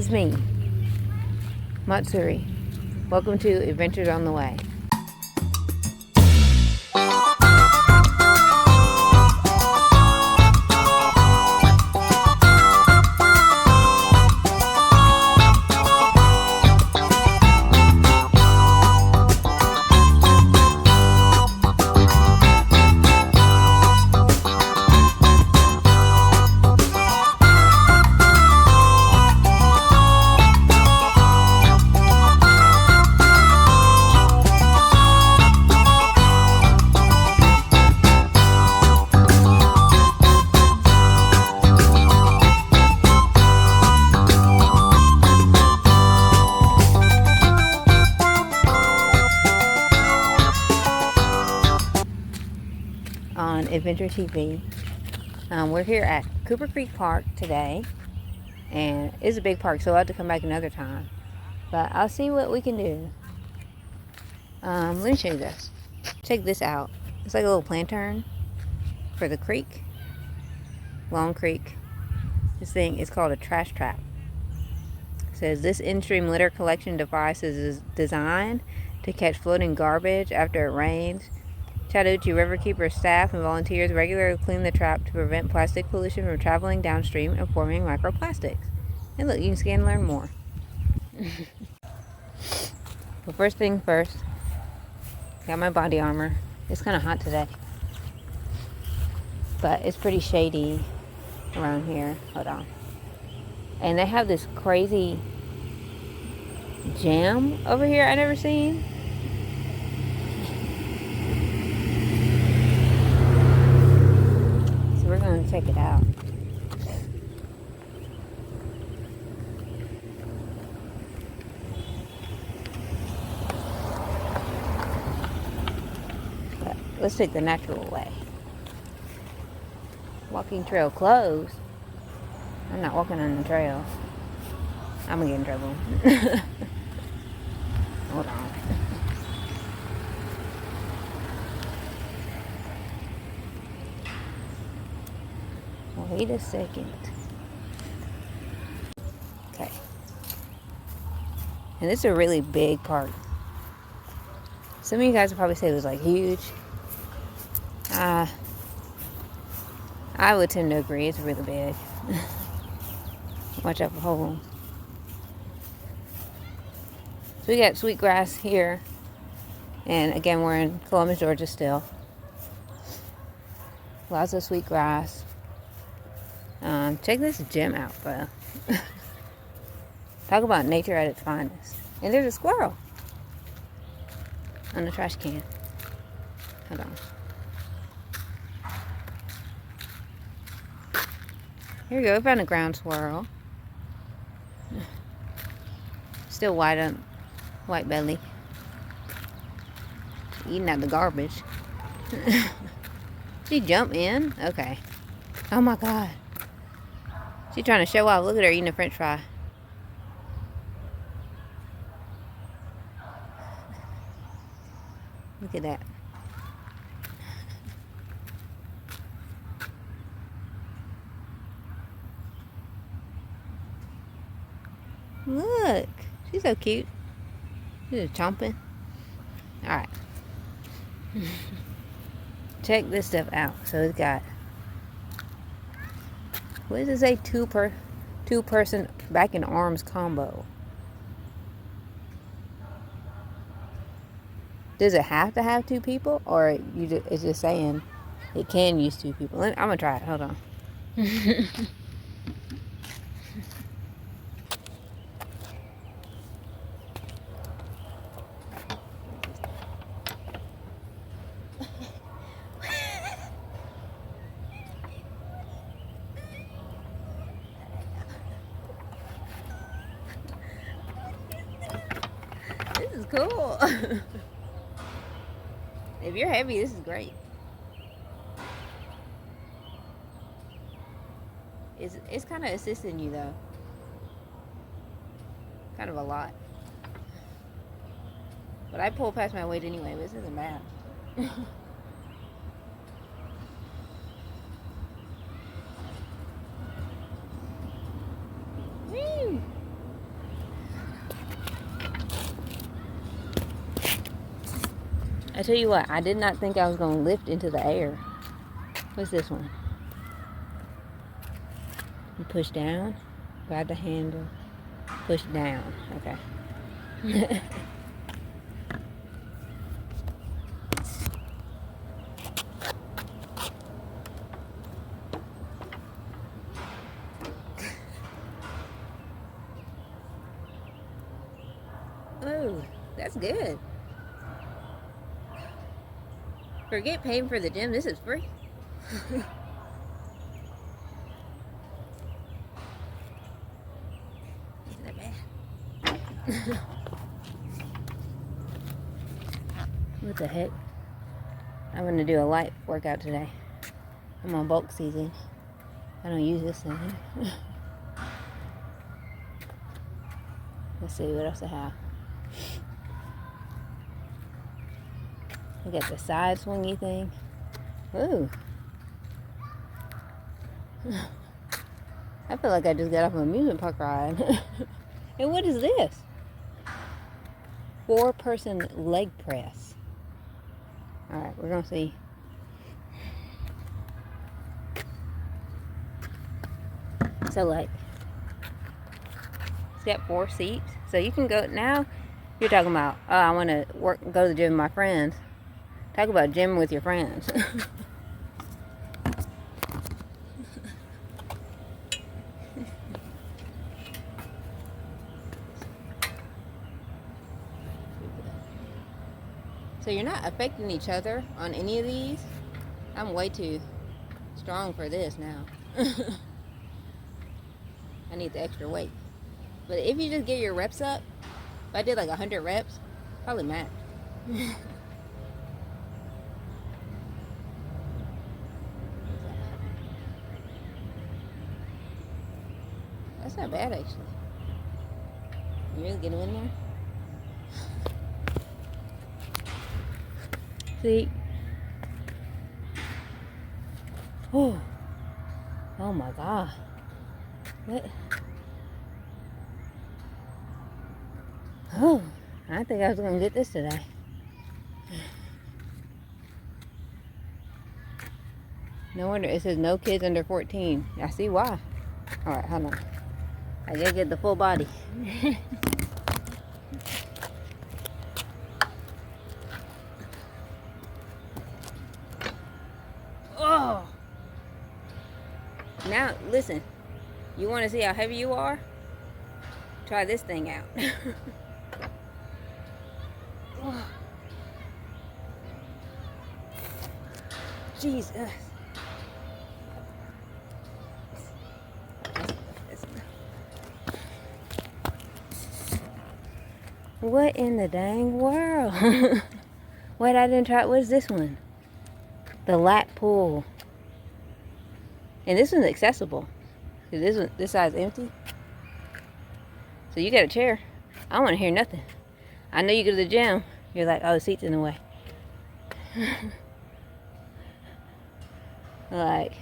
It's me, Matsuri. Welcome to Adventures on the Way. On Adventure TV. We're here at Cooper Creek Park today, and it's a big park, so I'll have to come back another time, but I'll see what we can do. Let me show you this. Check this out. It's like a little lantern for the creek, Long Creek. This thing is called a trash trap. It says this in-stream litter collection device is designed to catch floating garbage after it rains. Chattahoochee Riverkeeper staff and volunteers regularly clean the trap to prevent plastic pollution from traveling downstream and forming microplastics. And look, you can scan and learn more. Well, first thing first, got my body armor. It's kind of hot today, but it's pretty shady around here. Hold on. And they have this crazy jam over here I never seen. We're going to check it out. But let's take the natural way. Walking trail closed. I'm not walking on the trail. I'm going to get in trouble. Hold on. Wait a second. Okay. And this is a really big park. Some of you guys would probably say it was like huge. I would tend to agree. It's really big. Watch out for holes. So we got sweetgrass here. And again, we're in Columbus, Georgia still. Lots of sweetgrass. Check this gym out, bro. Talk about nature at its finest. And there's a squirrel on the trash can. Hold on. Here we go. We found a ground squirrel. Still white belly. Eating out the garbage. Did she jump in? Okay. Oh my God. She's trying to show off. Look at her eating a french fry. Look at that. Look. She's so cute. She's just chomping. Alright. Check this stuff out. So it's got... What does it say? Two person back and arms combo. Does it have to have two people, or it's just saying it can use two people? I'm gonna try it. Hold on. This is cool. If you're heavy, this is great. It's kind of assisting you though. Kind of a lot. But I pull past my weight anyway, but this isn't bad. Woo! I tell you what, I did not think I was going to lift into the air. What's this one? You push down, grab the handle, push down. Okay. Oh, that's good. Forget paying for the gym. This is free. Isn't that bad? What the heck? I'm going to do a light workout today. I'm on bulk season. I don't use this thing. Let's see what else I have. I got the side swingy thing. Ooh. I feel like I just got off an amusement park ride. And what is this? 4-person leg press. Alright, we're gonna see. So like, it's got 4 seats. So you can go, now you're talking about, oh, I want to go to the gym with my friends. Talk about gym with your friends. So you're not affecting each other on any of these. I'm way too strong for this now. I need the extra weight. But if you just get your reps up, if I did like 100 reps, probably max. That's not bad actually. You really get them in there? See? Oh. Oh my God. What? Oh, I think I was going to get this today. No wonder it says no kids under 14. I see why. Alright, hold on. I gotta get the full body. Oh! Now, listen. You want to see how heavy you are? Try this thing out. Oh. Jesus. What in the dang world? Wait, I didn't try. What is this one? The lat pull. And this one's accessible. This side's empty. So you got a chair. I don't want to hear nothing. I know you go to the gym. You're like, oh, the seat's in the way. Like,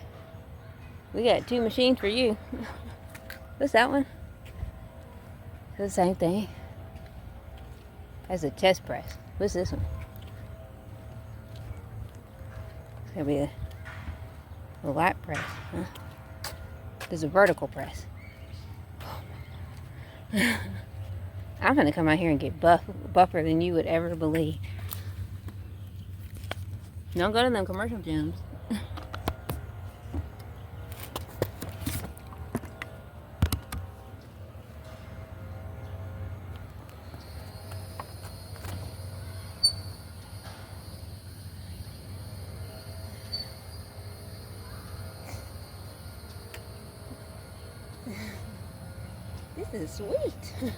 we got 2 machines for you. What's that one? It's the same thing. That's a chest press. What's this one? It's gonna be a lat press. Huh? There's a vertical press. I'm gonna come out here and get buffer than you would ever believe. Don't go to them commercial gyms. This is sweet. It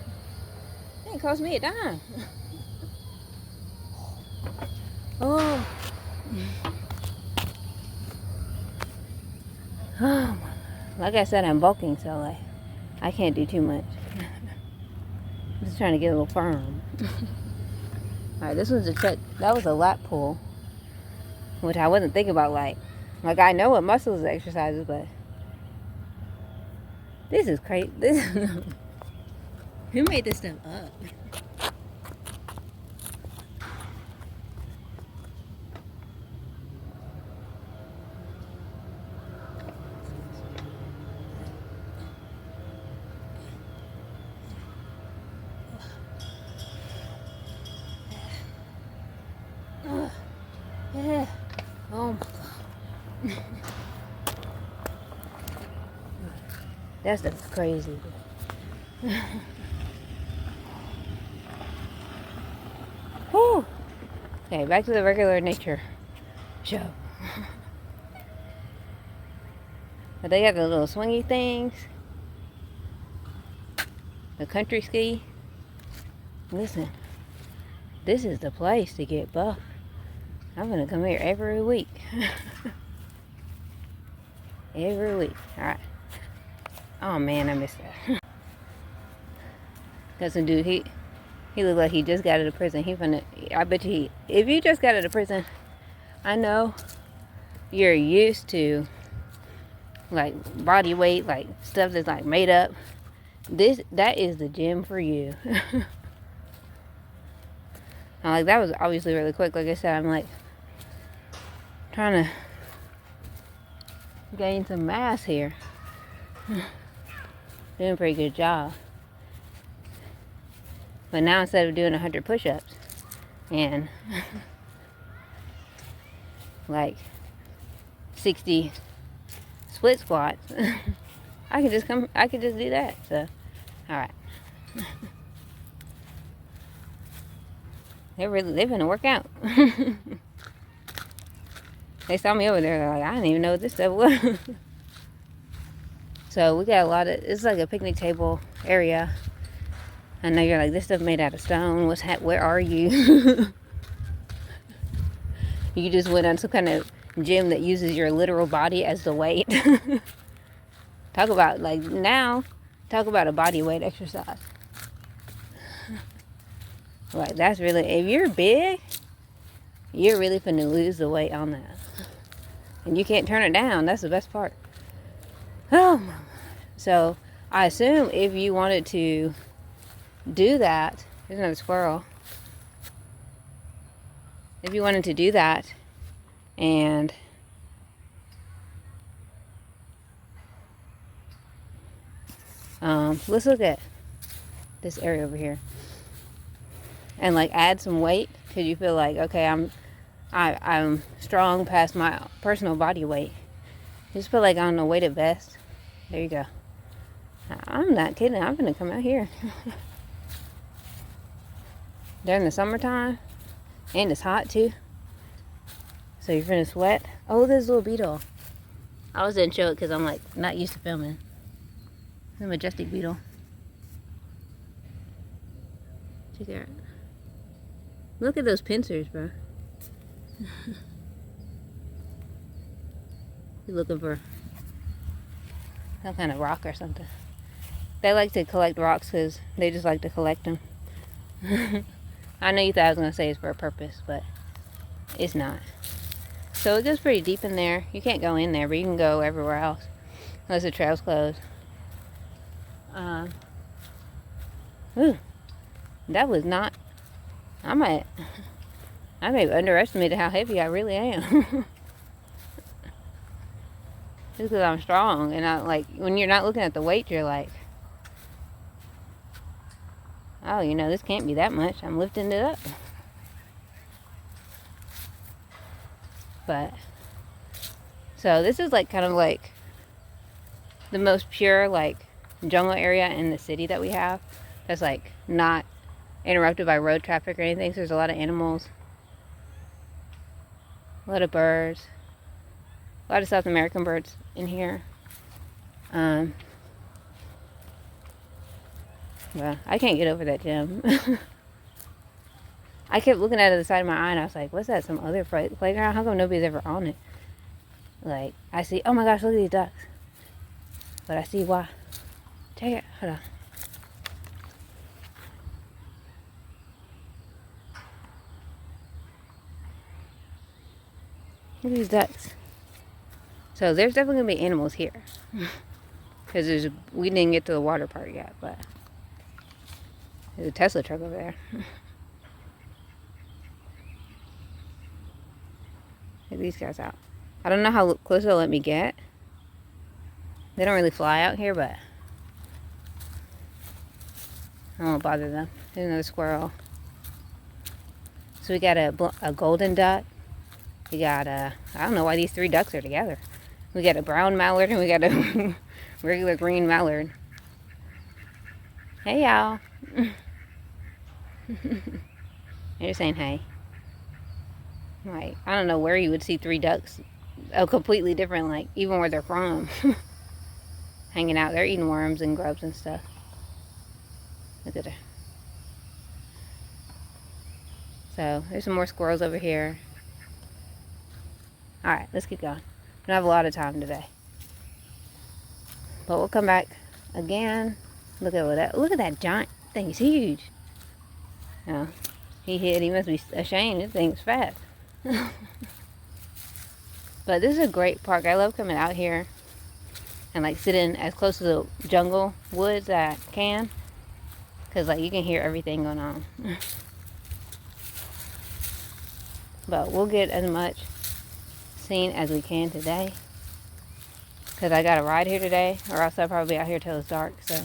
didn't cost me a dime. Oh. Oh. Like I said, I'm bulking, so like I can't do too much. I'm just trying to get a little firm. Alright, this one's a check. That was a lat pull, which I wasn't thinking about. Like I know what muscles exercises, but this is crazy. Who made this stuff up? That's the crazy. Whew. Okay, back to the regular nature show. But they got the little swingy things. The country ski. Listen, this is the place to get buff. I'm gonna come here every week. Every week. Alright. Oh man, I missed that. Got some dude, he looked like he just got out of prison. I bet you if you just got out of prison, I know you're used to like body weight, like stuff that's like made up. That is the gym for you. Like that was obviously really quick. Like I said, I'm like trying to gain some mass here. Doing a pretty good job. But now instead of doing 100 push-ups and like 60 split squats, I can just do that. So, all right. They've been a workout. They saw me over there. They're like, I didn't even know what this stuff was. So we got a lot of. It's like a picnic table area. I know you're like, this stuff made out of stone. Where are you? You just went on some kind of gym that uses your literal body as the weight. Talk about a body weight exercise. Like that's really, if you're big, you're really finna lose the weight on that. And you can't turn it down. That's the best part. Oh, so I assume if you wanted to do that, there's another squirrel. If you wanted to do that, and let's look at this area over here, and like add some weight, because you feel like, okay, I'm strong past my personal body weight. Just put like on a weighted vest. There you go. I'm not kidding. I'm gonna come out here during the summertime, and it's hot too. So you're gonna sweat. Oh, there's a little beetle. I was didn't show it because I'm like not used to filming. The majestic beetle. Check it out. Look at those pincers, bro. You're looking for some kind of rock or something. They like to collect rocks because they just like to collect them. I know you thought I was going to say it's for a purpose, but it's not. So it goes pretty deep in there. You can't go in there, but you can go everywhere else unless the trail's closed. Ooh, that was not. I may have underestimated how heavy I really am. Just because I'm strong, and I like when you're not looking at the weight, you're like, oh, this can't be that much. I'm lifting it up. But so this is like kind of like the most pure like jungle area in the city that we have. That's like not interrupted by road traffic or anything. So there's a lot of animals, a lot of birds, a lot of South American birds in here. Well, I can't get over that gym. I kept looking at it the side of my eye and I was like, what's that, some other playground? How come nobody's ever on it? Like, I see, oh my gosh, look at these ducks. But I see why. Check it, hold on. Look at these ducks. So there's definitely going to be animals here. Because we didn't get to the water part yet, but there's a Tesla truck over there. Get these guys out. I don't know how close they'll let me get. They don't really fly out here, but I won't bother them. There's another squirrel. So we got a golden duck. We got I don't know why these three ducks are together. We got a brown mallard and we got a regular green mallard. Hey, y'all. They're saying hey. Like, I don't know where you would see 3 ducks. Oh, completely different, like, even where they're from. Hanging out. They're eating worms and grubs and stuff. Look at her. So, there's some more squirrels over here. Alright, let's keep going. We don't have a lot of time today. But we'll come back again. Look at that giant thing. It's huge. Oh, he hid. He must be ashamed. This thing's fast. But this is a great park. I love coming out here and like sitting as close to the jungle woods as I can. Because like you can hear everything going on. But we'll get as much seen as we can today. Because I got a ride here today. Or else I'll probably be out here till it's dark. So.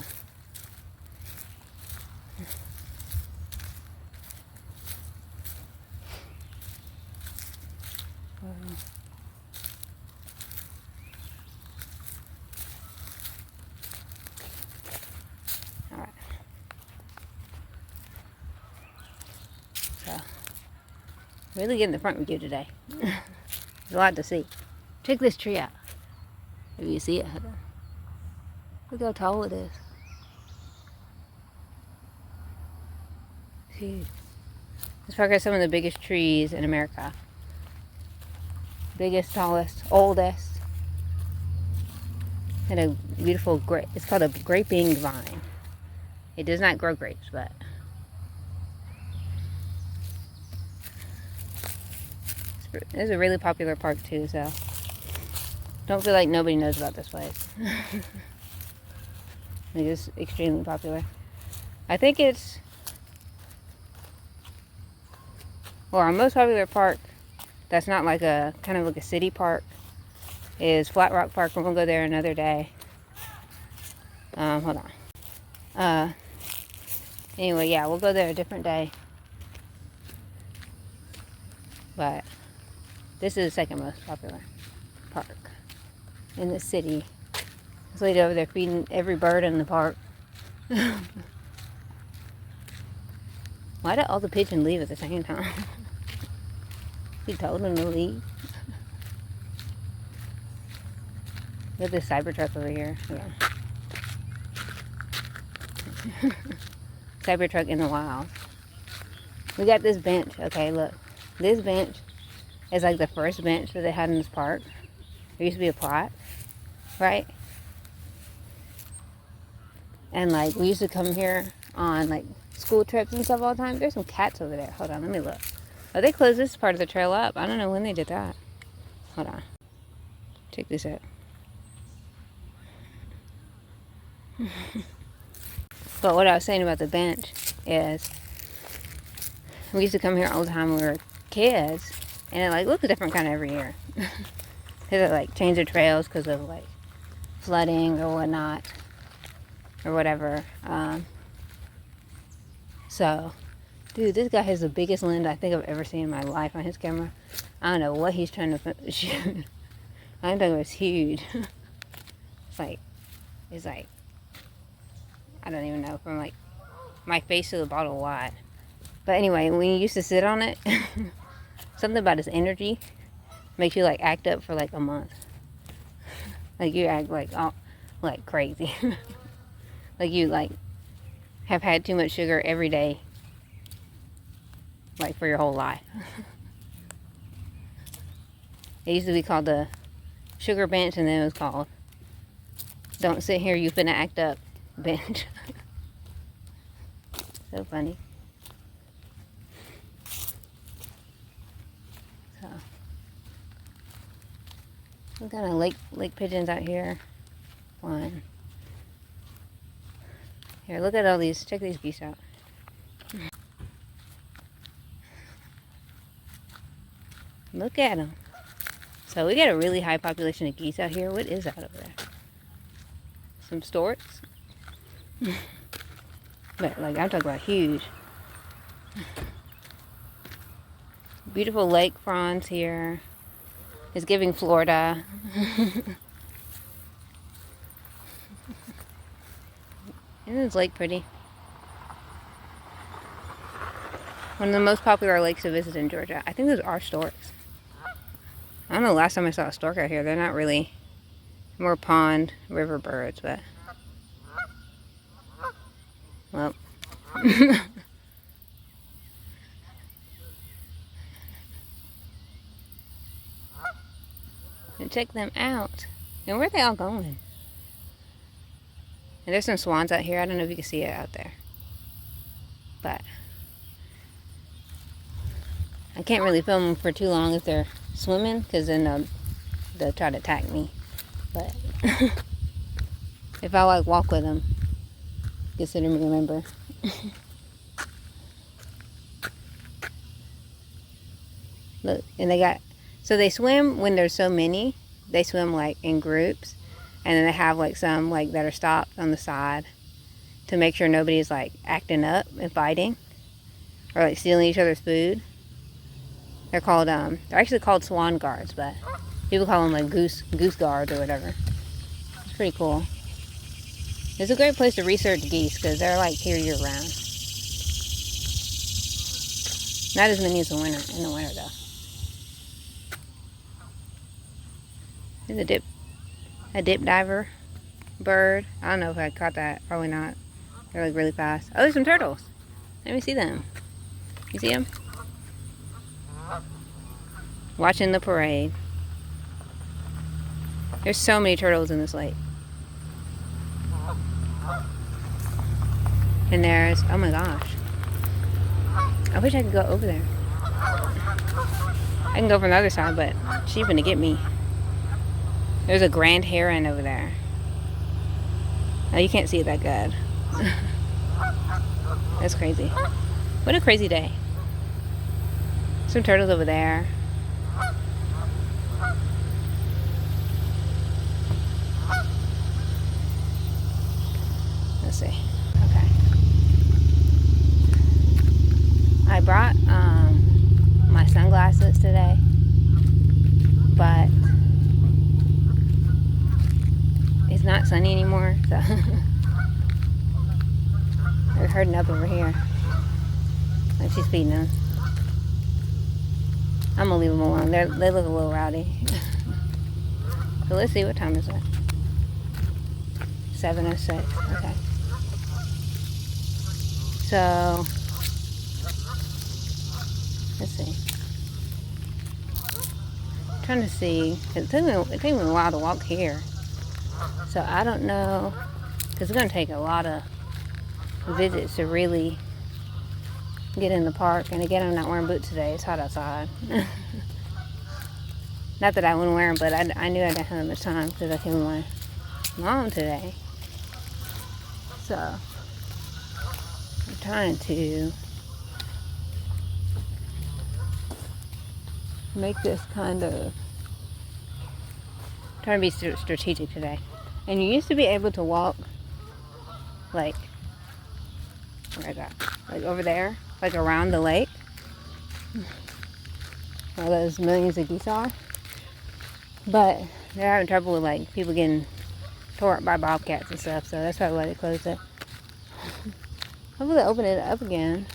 Alright. So. Really getting the front view today. There's a lot to see. Check this tree out. If you see it, look how tall it is. Huge. This park has some of the biggest trees in America. Biggest, tallest, oldest. And a beautiful grape. It's called a graping vine. It does not grow grapes, but it's a really popular park too, so don't feel like nobody knows about this place. It is extremely popular. I think it's, well, our most popular park that's not like a kind of like a city park is Flat Rock Park. We're gonna go there another day. Hold on. Anyway, yeah, we'll go there a different day. But this is the second most popular park in the city. This lady over there feeding every bird in the park. Why did all the pigeons leave at the same time? He told them to leave. Look at this Cybertruck over here. Yeah. Cybertruck in the wild. We got this bench. Okay, look. This bench is like the first bench that they had in this park. There used to be a plot, right? And like we used to come here on like school trips and stuff all the time. There's some cats over there. Hold on, let me look. Oh, they closed this part of the trail up. I don't know when they did that. Hold on. Check this out. But what I was saying about the bench is we used to come here all the time when we were kids, and it like looks different kind of every year. Because it like changed the trails because of like flooding or whatnot or whatever. So, dude, this guy has the biggest lens I think I've ever seen in my life on his camera. I don't know what he's trying to shoot. I think it was huge. It's like, I don't even know, from like my face to the bottle wide. But anyway, when you used to sit on it, something about his energy makes you like act up for like a month. Like you act like like crazy. Like you like have had too much sugar every day, like for your whole life. It used to be called the sugar bench, and then it was called don't sit here, you finna act up bench. So funny. So what kind of lake pigeons out here? One. Here, look at all these. Check these geese out. Look at them. So we got a really high population of geese out here. What is that over there? Some storks? But like I'm talking about huge. Beautiful lake fronds here. It's giving Florida. Isn't this lake pretty? One of the most popular lakes to visit in Georgia. I think those are storks. I don't know the last time I saw a stork out here. They're not really more pond, river birds, but... Well... And check them out. And where are they all going? And there's some swans out here. I don't know if you can see it out there. But I can't really film them for too long if they're swimming, because then they'll try to attack me. But if I like walk with them, consider me a member. Look, and they got... So they swim when there's so many. They swim like in groups, and then they have like some like that are stopped on the side to make sure nobody's like acting up and fighting or like stealing each other's food. They're called they're actually called swan guards, but people call them like goose guards or whatever. It's pretty cool. It's a great place to research geese because they're like here year round. Not as many as in the winter though. There's a dip diver bird. I don't know if I caught that. Probably not. They're like really fast. Oh, there's some turtles. Let me see them. You see them? Watching the parade. There's so many turtles in this lake. And there's, oh my gosh. I wish I could go over there. I can go from the other side, but she's gonna get me. There's a grand heron over there. Oh, you can't see it that good. That's crazy. What a crazy day. Some turtles over there. Let's see. Okay. I brought my sunglasses today, but it's not sunny anymore, so they're herding up over here. Like she's feeding them. I'm gonna leave them alone. They look a little rowdy. So let's see, what time is it? 7:06. Okay. So let's see. I'm trying to see. It took me a while to walk here. So I don't know, because it's going to take a lot of visits to really get in the park. And again, I'm not wearing boots today. It's hot outside. Not that I wouldn't wear them, but I knew I didn't have much time because I came with my mom today. So I'm trying to make this kind of... trying to be strategic today. And you used to be able to walk like, where I got, like over there, like around the lake, where those millions of geese are. But they're having trouble with like people getting tore up by bobcats and stuff, so that's probably why they closed it. Hopefully they open it up again.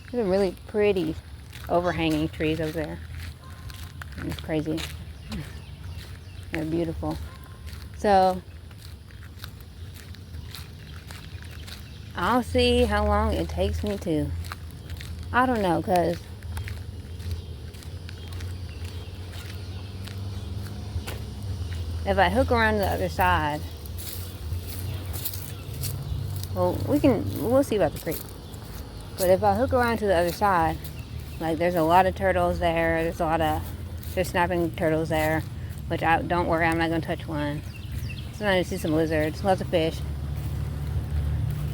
There's some really pretty overhanging trees over there. It's crazy. They're beautiful. So I'll see how long it takes me to. I don't know, because if I hook around to the other side, well, we'll see about the creek. But if I hook around to the other side, like there's a lot of turtles there, there's snapping turtles there, which don't worry, I'm not going to touch one. Sometimes I see some lizards, lots of fish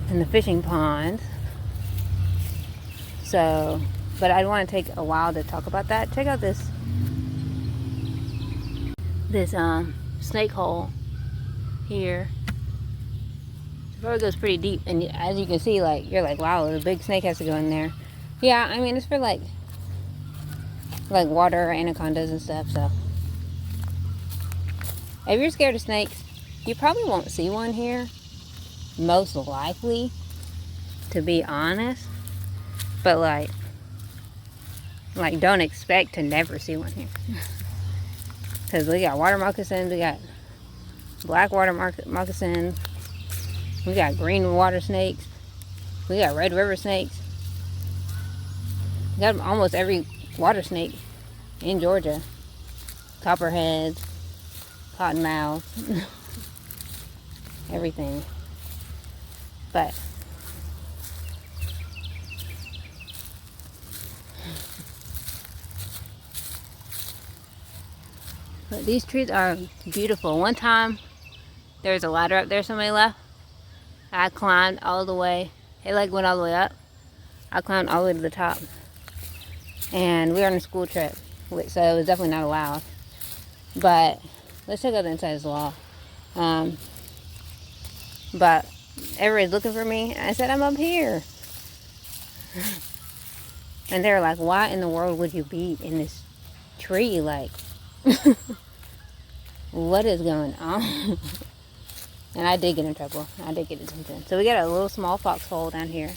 in the fishing pond. So, but I'd want to take a while to talk about that. Check out this snake hole here. It probably goes pretty deep, and as you can see, like, you're like, wow, the big snake has to go in there. Yeah, I mean, it's for like water anacondas and stuff. So if you're scared of snakes, you probably won't see one here. most likely, to be honest. But like don't expect to never see one here. Because we got water moccasins, we got black water moccasins, we got green water snakes, we got red river snakes. We got almost every water snake in Georgia. Copperheads, cottonmouths, everything. But these trees are beautiful. One time there was a ladder up there somebody left. I climbed all the way. It like went all the way up. I climbed all the way to the top. And we were on a school trip, so it was definitely not allowed. But let's check out the inside of this wall. But everybody's looking for me. I said, I'm up here. And they were like, why in the world would you be in this tree? Like, what is going on? And I did get in trouble. I did get attention. So we got a little small foxhole down here.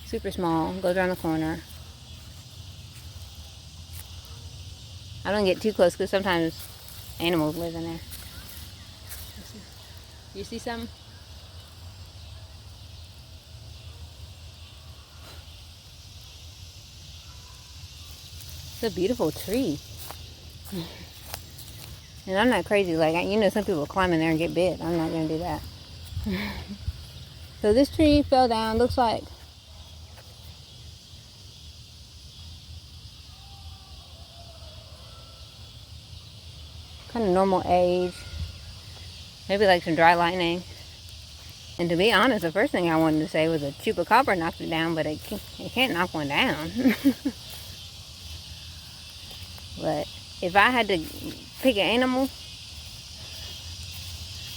Super small. Goes around the corner. I don't get too close because sometimes animals live in there. You see something? It's a beautiful tree. And I'm not crazy. Like, you know, some people climb in there and get bit. I'm not going to do that. So this tree fell down. Looks like kind of normal age. Maybe like some dry lightning. And to be honest, the first thing I wanted to say was a chupacabra knocked it down, but it can't knock one down. But if I had to pick an animal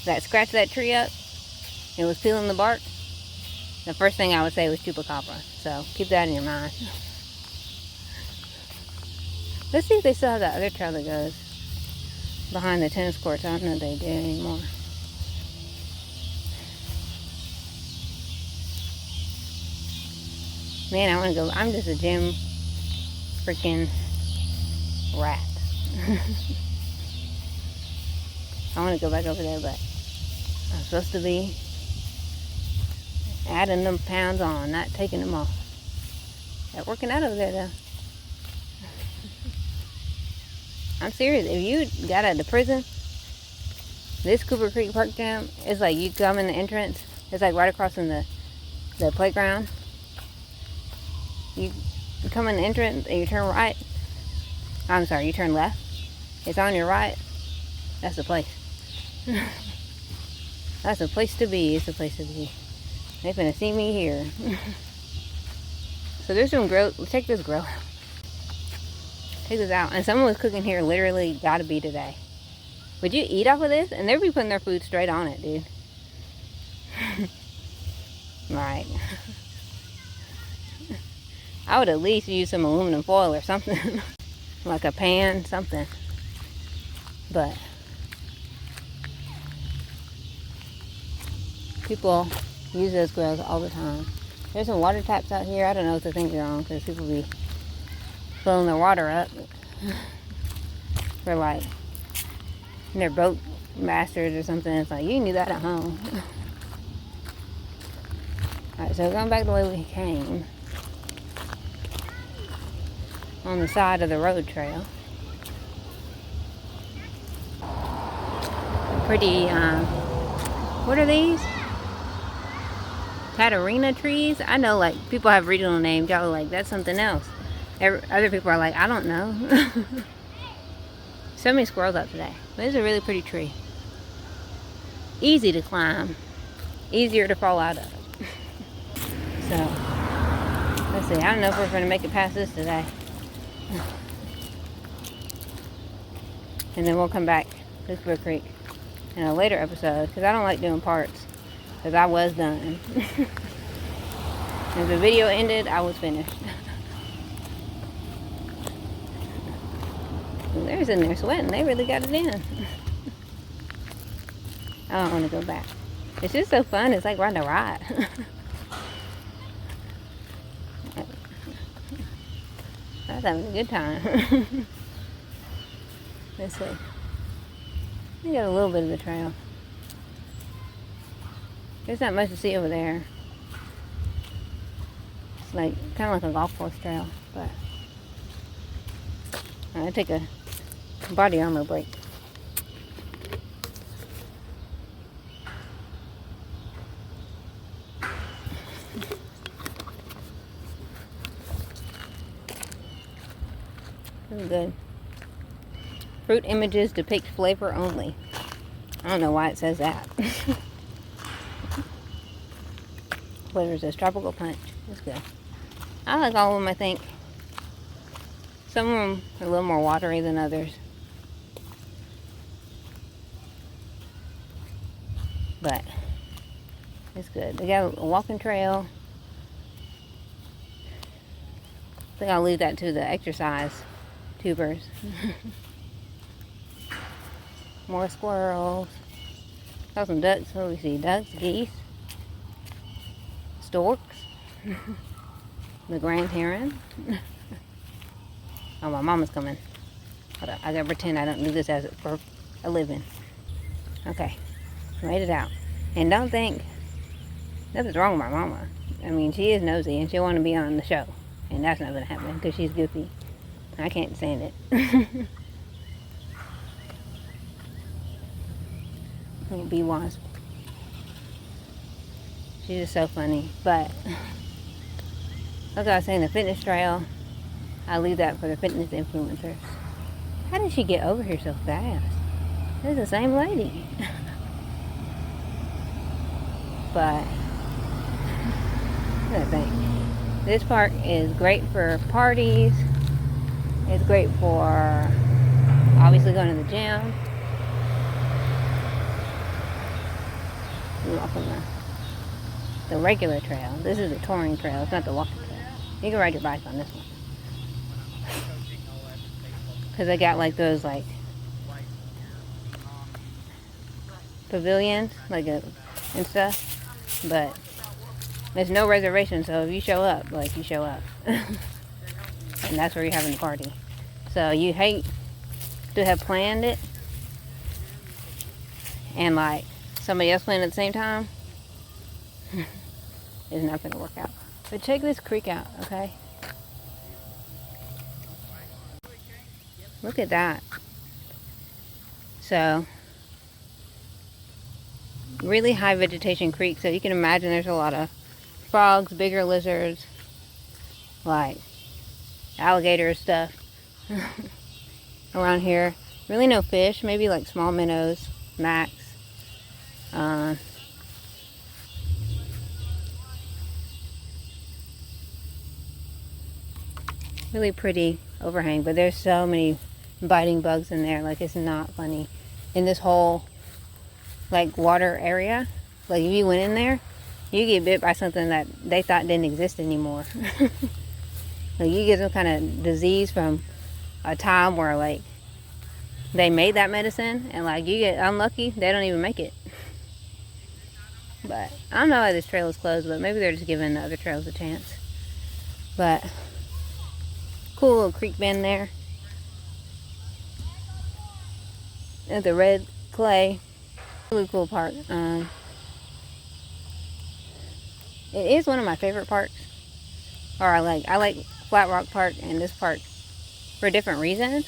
that scratched that tree up and was peeling the bark, the first thing I would say was chupacabra. So keep that in your mind. Let's see if they still have that other trail that goes behind the tennis courts. I don't know if they do anymore. Man, I want to go. I'm just a gym freaking rat. I want to go back over there, but I'm supposed to be adding them pounds on, not taking them off. They're working out over there, though. I'm serious. If you got out of the prison, this Cooper Creek Park Gym is like you come in the entrance. It's like right across from the playground. You come in the entrance and you turn right. I'm sorry, you turn left. It's on your right. That's the place. That's a place to be. It's a place to be. They're gonna see me here. So there's some grow. Check this grow. Check this out. And someone was cooking here literally gotta be today. Would you eat off of this? And they'd be putting their food straight on it, dude. Right. I would at least use some aluminum foil or something. Like a pan, something. But people use those grills all the time. There's some water taps out here. I don't know if the things are on because people be filling their water up for like their boat masters or something. It's like, you can do that at home. Alright, so going back the way we came. On the side of the road trail. Pretty, what are these? Catarina trees? I know, like, people have regional names. Y'all are like, that's something else. Other people are like, I don't know. So many squirrels up today. But it's a really pretty tree. Easy to climb. Easier to fall out of. So, let's see. I don't know if we're going to make it past this today. And then we'll come back to Cooper Creek in a later episode because I don't like doing parts because I was done. If the video ended, I was finished. Well, they're in there sweating. They really got it in. I don't want to go back. It's just so fun. It's like riding a ride. I was having a good time. Let's see. We got a little bit of the trail. There's not much to see over there. It's like kind of like a golf course trail, but I take a body armor break. Really good. Fruit images depict flavor only. I don't know why it says that. Flavor says tropical punch. That's good. I like all of them, I think. Some of them are a little more watery than others. But it's good. They got a walking trail. I think I'll leave that to the exercise tubers. More squirrels. Got some ducks. What do we see? Ducks, geese, storks, the grand heron. Oh, my mama's coming. Hold up. I gotta pretend I don't do this as for a living. Okay. Made it out. And don't think nothing's wrong with my mama. I mean, she is nosy and she'll want to be on the show. And that's not gonna happen because she's goofy. I can't stand it. Little bee wasp. She's just so funny. But like I was saying, the fitness trail, I leave that for the fitness influencers. How did she get over here so fast? It's the same lady. But I think this park is great for parties. It's great for obviously going to the gym. You walk on the regular trail. This is the touring trail. It's not the walking trail. You can ride your bike on this one. Because they got like those like pavilions like and stuff. But there's no reservation, so if you show up, like you show up. And that's where you're having the party. So you hate to have planned it and like somebody else planned at the same time. It's not going to work out. But check this creek out, okay? Look at that. So, really high vegetation creek, so you can imagine there's a lot of frogs, bigger lizards, like alligator stuff around here. Really no fish, maybe like small minnows, max. Really pretty overhang, but there's so many biting bugs in there, like it's not funny. In this whole like water area, like if you went in there, you get bit by something that they thought didn't exist anymore. Like you get some kind of disease from a time where like they made that medicine, and like you get unlucky, they don't even make it. But I don't know why this trail is closed, but maybe they're just giving the other trails a chance. But cool little creek bend there. And the red clay. Really cool park. It is one of my favorite parks. Or I like Flat Rock Park and this park for different reasons.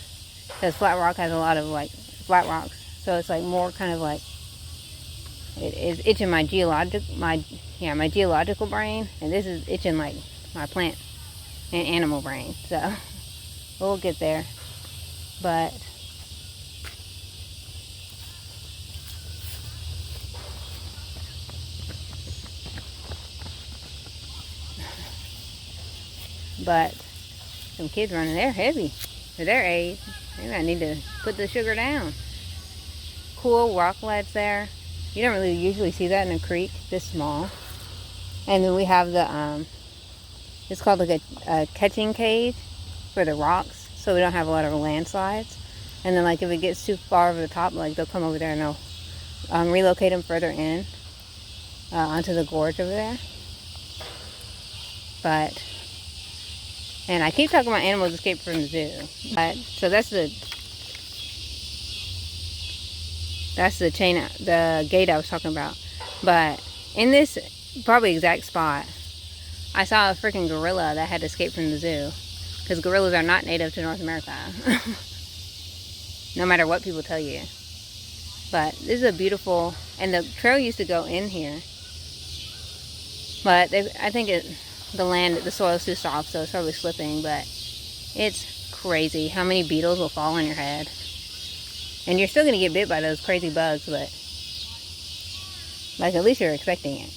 Because Flat Rock has a lot of like flat rocks. So it's like more kind of like it is itching my geological brain, and this is itching like my plant and animal brain. So we'll get there. But some kids running, they're heavy for their age. Maybe I need to put the sugar down. Cool rock ledge there. You don't really usually see that in a creek this small. And then we have the it's called like a catching cage for the rocks, so we don't have a lot of landslides. And then like if it gets too far over the top, like they'll come over there and they'll relocate them further in. onto the gorge over there. But, and I keep talking about animals escaped from the zoo. But, so that's the chain, the gate I was talking about. But in this probably exact spot, I saw a freaking gorilla that had escaped from the zoo. Because gorillas are not native to North America. No matter what people tell you. But this is a beautiful, and the trail used to go in here. But I think the soil's too soft, so it's probably slipping. But it's crazy how many beetles will fall on your head. And you're still going to get bit by those crazy bugs, but like at least you're expecting it.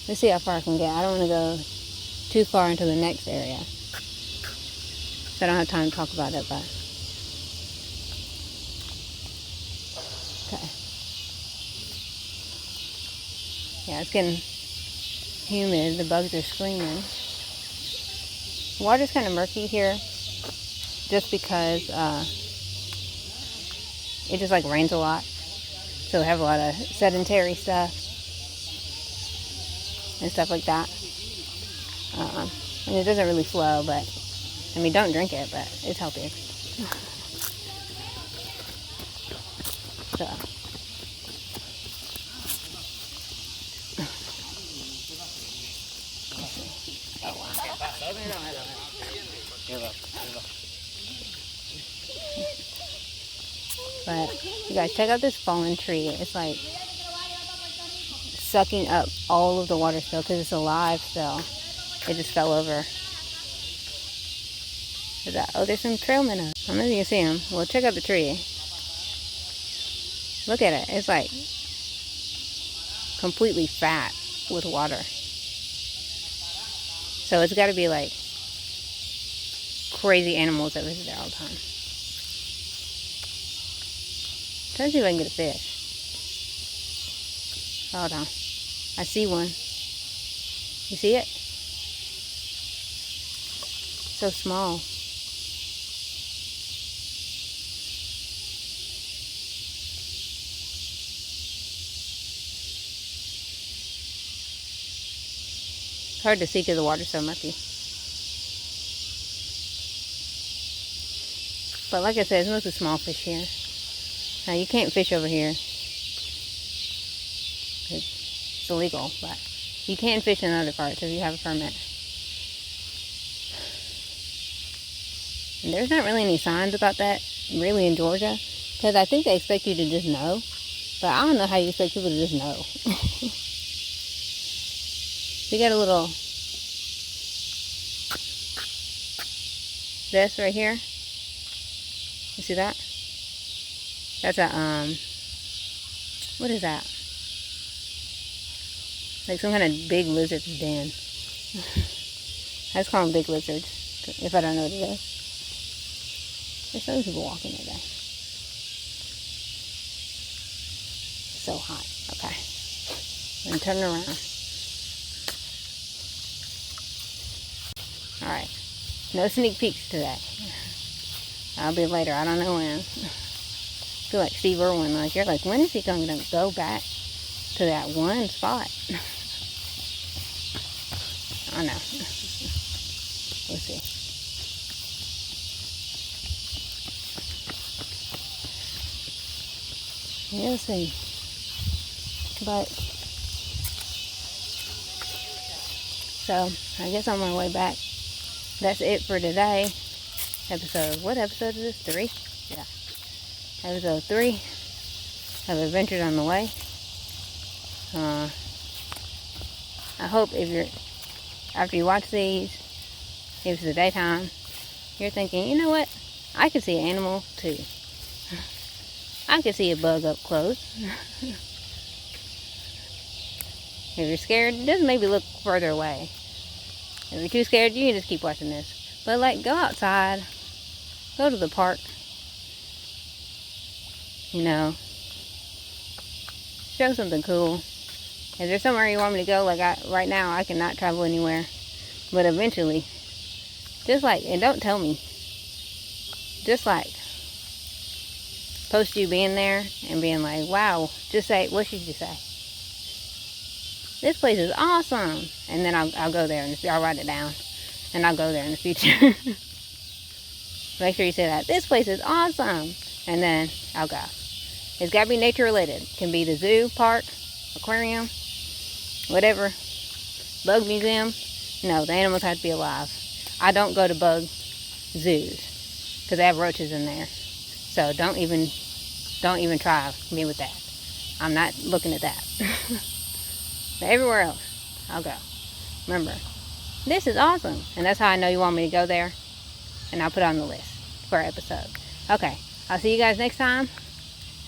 Let's see how far I can get. I don't want to go too far into the next area. So I don't have time to talk about it, but. Okay. Yeah, it's getting humid. The bugs are screaming. The water's kind of murky here. Just because it just like rains a lot. So we have a lot of sedentary stuff. And stuff like that. And it doesn't really flow, but I mean, don't drink it, but it's healthy. So. But you guys, check out this fallen tree. It's like sucking up all of the water still because it's alive still. It just fell over. Is that? Oh, there's some trail minnows. I don't know if you can see them. Well, check out the tree. Look at it. It's like completely fat with water. So it's got to be like crazy animals that visit there all the time. Try to see if I can get a fish. Hold on. I see one. You see it? So small. It's hard to see because the water's so murky. But like I said, it's mostly small fish here. Now you can't fish over here. It's illegal, but you can fish in other parts if you have a permit. And there's not really any signs about that really in Georgia, because I think they expect you to just know, but I don't know how you expect people to just know. You got a little, this right here, you see that? That's a, what is that? Like some kind of big lizard's den. I just call them big lizards, if I don't know what it is. There's so many people walking today. So hot. Okay. I'm going to turn it around. Alright. No sneak peeks today. I'll be later. I don't know when. I feel like Steve Irwin. Like, you're like, when is he going to go back to that one spot? I know. We'll see. We'll see. But, so, I guess on my way back, that's it for today. What episode is this? 3? Yeah. Episode 3 of Adventures on the Way. I hope after you watch these, if it's the daytime, you're thinking, you know what? I could see an animal too. I could see a bug up close. If you're scared, just maybe look further away. If you're too scared, you can just keep watching this. But like, go outside, go to the park, you know, show something cool. If there's somewhere you want me to go, like right now, I cannot travel anywhere. But eventually, just like, and don't tell me, just like, opposed to you being there and being like, wow, just say, what should you say? This place is awesome. And then I'll go there, and I'll write it down. And I'll go there in the future. Make sure you say that. This place is awesome. And then I'll go. It's got to be nature related. It can be the zoo, park, aquarium, whatever. Bug museum. No, the animals have to be alive. I don't go to bug zoos because they have roaches in there. So don't even try me with that. I'm not looking at that. But everywhere else, I'll go. Remember, this is awesome. And that's how I know you want me to go there. And I'll put it on the list for an episode. Okay, I'll see you guys next time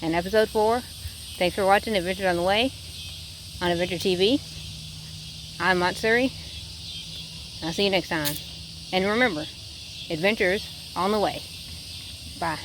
in episode 4. Thanks for watching Adventures on the Way on Adventure TV. I'm Matsuri. I'll see you next time. And remember, adventures on the way. Bye.